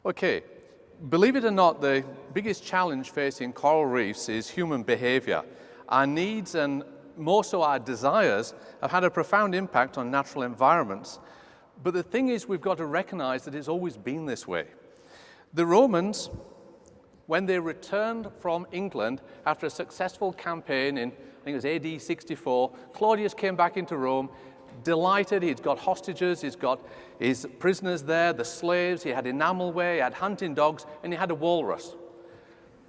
Okay, believe it or not, the biggest challenge facing coral reefs is human behavior. Our needs and more so our desires have had a profound impact on natural environments. But the thing is, we've got to recognize that it's always been this way. The Romans, when they returned from England after a successful campaign in, I think it was AD 64, Claudius came back into Rome, delighted. He'd got hostages, he's got his prisoners there, the slaves, he had enamelware, he had hunting dogs, and he had a walrus.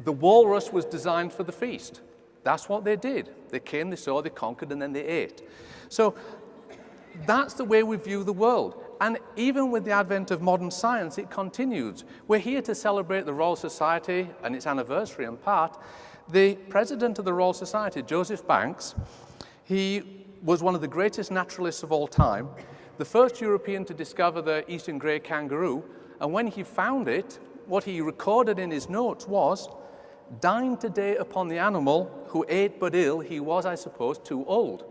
The walrus was designed for the feast. That's what they did. They came, they saw, they conquered, and then they ate. So that's the way we view the world. And even with the advent of modern science, it continues. We're here to celebrate the Royal Society and its anniversary in part. The president of the Royal Society, Joseph Banks, he was one of the greatest naturalists of all time, the first European to discover the eastern grey kangaroo, and when he found it, what he recorded in his notes was, "Dined today upon the animal who ate but ill, he was, I suppose, too old."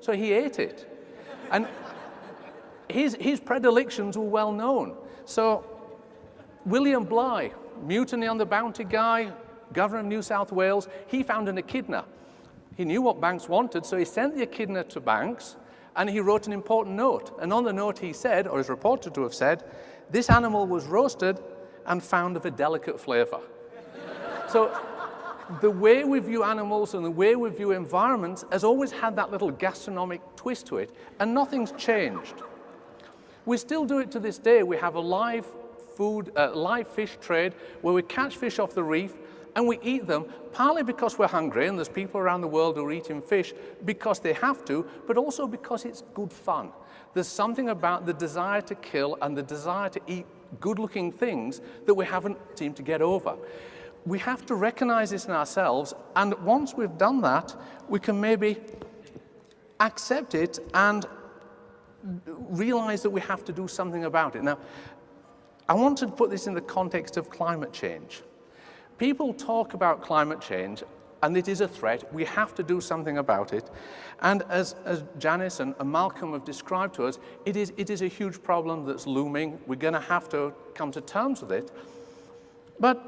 So he ate it. And his predilections were well known. So William Bligh, mutiny on the Bounty guy, governor of New South Wales, he found an echidna. He knew what Banks wanted, so he sent the echidna to Banks, and he wrote an important note. And on the note he said, or is reported to have said, "This animal was roasted and found of a delicate flavor." So the way we view animals and the way we view environments has always had that little gastronomic twist to it, and nothing's changed. We still do it to this day. We have a live fish trade where we catch fish off the reef and we eat them, partly because we're hungry and there's people around the world who are eating fish because they have to, but also because it's good fun. There's something about the desire to kill and the desire to eat good-looking things that we haven't seemed to get over. We have to recognize this in ourselves, and once we've done that, we can maybe accept it and realize that we have to do something about it. Now, I want to put this in the context of climate change. People talk about climate change, and it is a threat. We have to do something about it. And as Janice and Malcolm have described to us, it is a huge problem that's looming. We're going to have to come to terms with it. But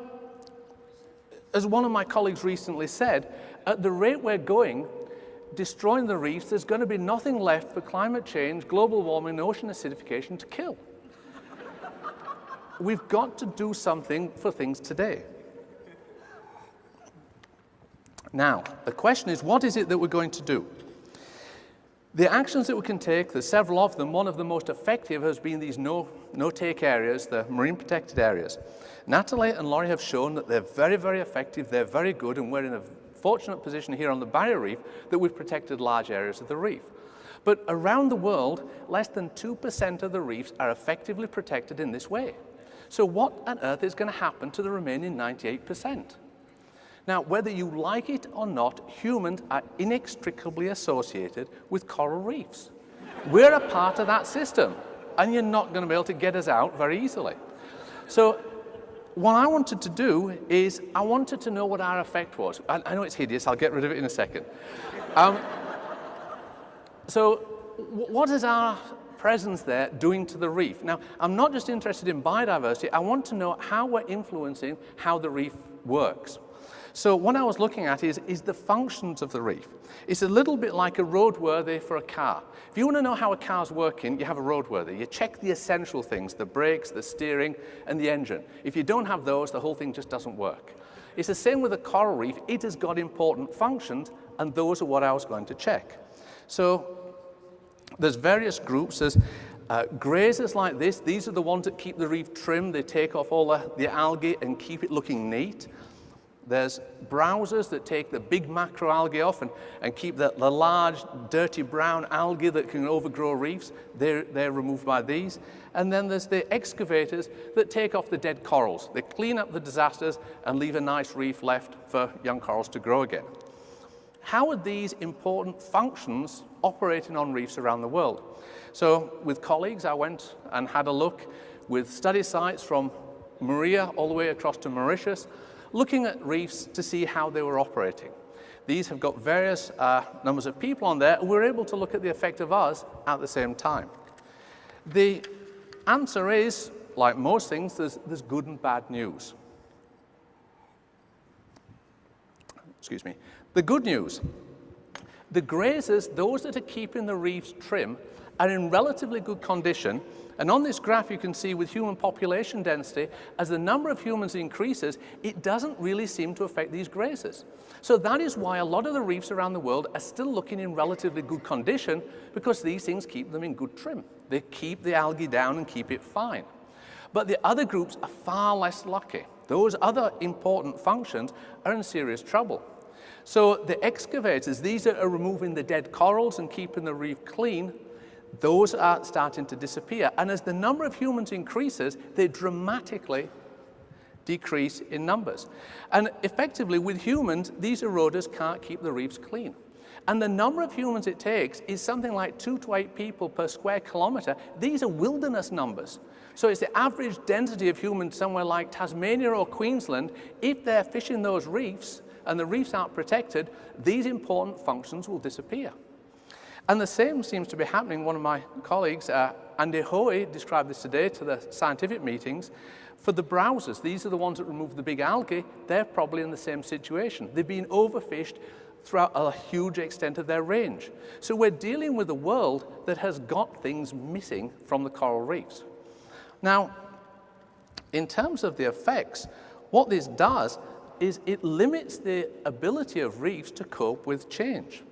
as one of my colleagues recently said, at the rate we're going, destroying the reefs, there's going to be nothing left for climate change, global warming, and ocean acidification to kill. We've got to do something for things today. Now, the question is, what is it that we're going to do? The actions that we can take, there's several of them. One of the most effective has been these no-take areas, the marine protected areas. Natalie and Laurie have shown that they're very, very effective, they're very good, and we're in a fortunate position here on the Barrier Reef that we've protected large areas of the reef. But around the world, less than 2% of the reefs are effectively protected in this way. So what on earth is going to happen to the remaining 98%? Now, whether you like it or not, humans are inextricably associated with coral reefs. We're a part of that system, and you're not going to be able to get us out very easily. So what I wanted to do is I wanted to know what our effect was. I know it's hideous. I'll get rid of it in a second. So what is our presence there doing to the reef? Now, I'm not just interested in biodiversity. I want to know how we're influencing how the reef works. So what I was looking at is the functions of the reef. It's a little bit like a roadworthy for a car. If you want to know how a car's working, you have a roadworthy. You check the essential things, the brakes, the steering, and the engine. If you don't have those, the whole thing just doesn't work. It's the same with a coral reef. It has got important functions, and those are what I was going to check. So there's various groups. There's grazers like this. These are the ones that keep the reef trim. They take off all the algae and keep it looking neat. There's browsers that take the big macroalgae off and keep the large, dirty brown algae that can overgrow reefs. They're removed by these. And then there's the excavators that take off the dead corals. They clean up the disasters and leave a nice reef left for young corals to grow again. How are these important functions operating on reefs around the world? So with colleagues, I went and had a look with study sites from Maria all the way across to Mauritius, looking at reefs to see how they were operating. These have got various numbers of people on there, and we're able to look at the effect of us at the same time. The answer is like most things, there's good and bad news. Excuse me. The good news. The grazers, those that are keeping the reefs trim, are in relatively good condition. And on this graph, you can see with human population density, as the number of humans increases, it doesn't really seem to affect these grazers. So that is why a lot of the reefs around the world are still looking in relatively good condition, because these things keep them in good trim. They keep the algae down and keep it fine. But the other groups are far less lucky. Those other important functions are in serious trouble. So the excavators, these are removing the dead corals and keeping the reef clean, those are starting to disappear. And as the number of humans increases, they dramatically decrease in numbers. And effectively, with humans, these eroders can't keep the reefs clean. And the number of humans it takes is something like 2 to 8 people per square kilometer. These are wilderness numbers. So it's the average density of humans somewhere like Tasmania or Queensland. If they're fishing those reefs and the reefs aren't protected, these important functions will disappear. And the same seems to be happening. One of my colleagues, Andy Hoey, described this today to the scientific meetings. For the browsers, these are the ones that remove the big algae, they're probably in the same situation. They've been overfished throughout a huge extent of their range. So we're dealing with a world that has got things missing from the coral reefs. Now, in terms of the effects, what this does is it limits the ability of reefs to cope with change.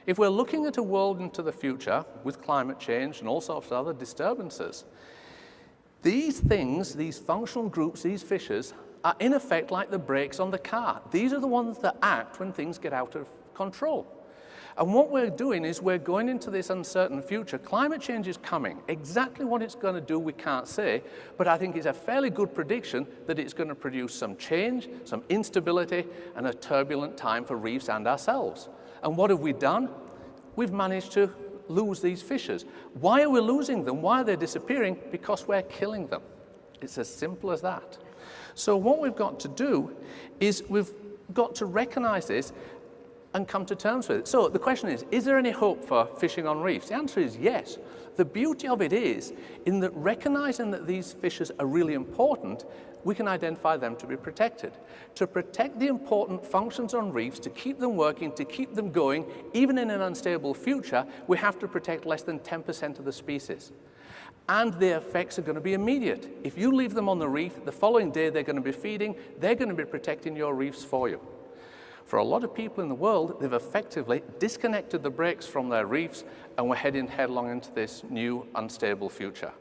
If we're looking at a world into the future with climate change and all sorts of other disturbances, these things, these functional groups, these fishes, are in effect like the brakes on the car. These are the ones that act when things get out of control. And what we're doing is we're going into this uncertain future. Climate change is coming. Exactly what it's going to do, we can't say, but I think it's a fairly good prediction that it's going to produce some change, some instability, and a turbulent time for reefs and ourselves. And what have we done? We've managed to lose these fishes. Why are we losing them? Why are they disappearing? Because we're killing them. It's as simple as that. So what we've got to do is we've got to recognize this and come to terms with it. So the question is there any hope for fishing on reefs? The answer is yes. The beauty of it is in that recognizing that these fishes are really important, we can identify them to be protected. To protect the important functions on reefs, to keep them working, to keep them going, even in an unstable future, we have to protect less than 10% of the species. And the effects are going to be immediate. If you leave them on the reef, the following day they're going to be feeding, they're going to be protecting your reefs for you. For a lot of people in the world, they've effectively disconnected the brakes from their reefs, and we're heading headlong into this new unstable future.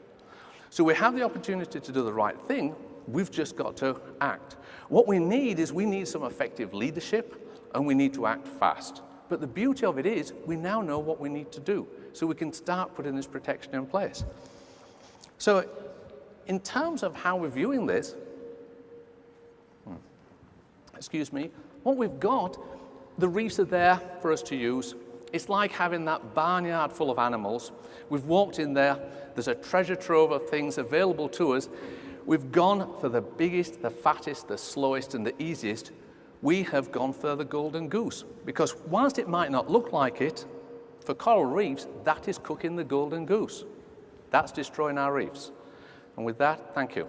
So we have the opportunity to do the right thing. We've just got to act. What we need is some effective leadership, and we need to act fast. But the beauty of it is we now know what we need to do, so we can start putting this protection in place. So in terms of how we're viewing this, what we've got, the reefs are there for us to use. It's like having that barnyard full of animals. We've walked in there. There's a treasure trove of things available to us. We've gone for the biggest, the fattest, the slowest, and the easiest. We have gone for the golden goose. Because whilst it might not look like it, for coral reefs, that is cooking the golden goose. That's destroying our reefs. And with that, thank you.